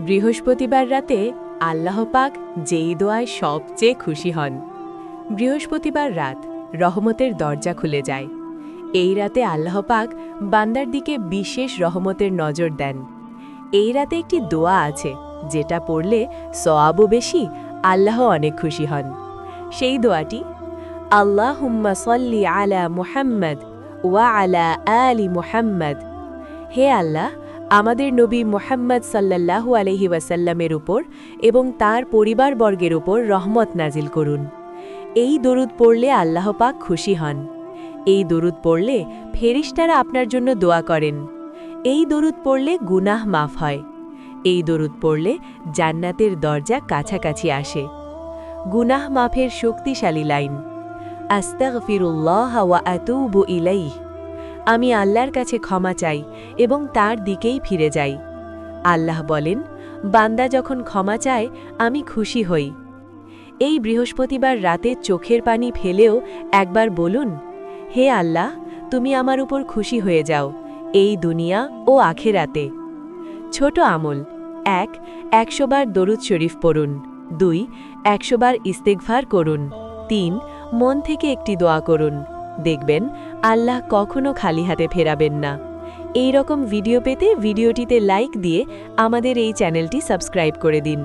বৃহস্পতিবার রাতে আল্লাহ পাক যেই দোয়ায় সবচেয়ে খুশি হন। বৃহস্পতিবার রাত রহমতের দরজা খুলে যায়। এই রাতে আল্লাহ পাক বান্দার দিকে বিশেষ রহমতের নজর দেন। এই রাতে একটি দোয়া আছে যেটা পড়লে সওয়াবও বেশি, আল্লাহ অনেক খুশি হন। সেই দোয়াটি আল্লাহুম্মা সাল্লি আলা মুহাম্মদ ওয়া আলা আলি মুহাম্মদ। হে আল্লাহ, আমাদের নবী মুহাম্মদ সাল্লাল্লাহু আলাইহি ওয়াসাল্লামের উপর এবং তার পরিবারবর্গের উপর রহমত নাজিল করুন। এই দরুদ পড়লে আল্লাহ পাক খুশি হন। এই দরুদ পড়লে ফেরেশতারা আপনার জন্য দোয়া করেন। এই দরুদ পড়লে গুনাহ মাফ হয়। এই দরুদ পড়লে জান্নাতের দরজা কাছাকাছি আসে। গুনাহ মাফের শক্তিশালী লাইন, আস্তাগফিরুল্লাহ ওয়া আতুবু ইলাইহ। আমি আল্লাহর কাছে ক্ষমা চাই এবং তার দিকেই ফিরে যাই। আল্লাহ বলেন, বান্দা যখন ক্ষমা চায় আমি খুশি হই। এই বৃহস্পতিবার রাতে চোখের পানি ফেলেও একবার বলুন, হে আল্লাহ, তুমি আমার উপর খুশি হয়ে যাও এই দুনিয়া ও আখেরাতে। ছোট আমল: ১. ১০০ বার দরুদ শরীফ পড়ুন। ২. ১০০ বার ইস্তেগফার করুন। ৩. মন থেকে একটি দোয়া করুন। দেখবেন আল্লাহ কখনো খালি হাতে ফেরাবেন না। এই রকম ভিডিও পেতে ভিডিওটিতে লাইক দিয়ে আমাদের এই চ্যানেলটি সাবস্ক্রাইব করে দিন।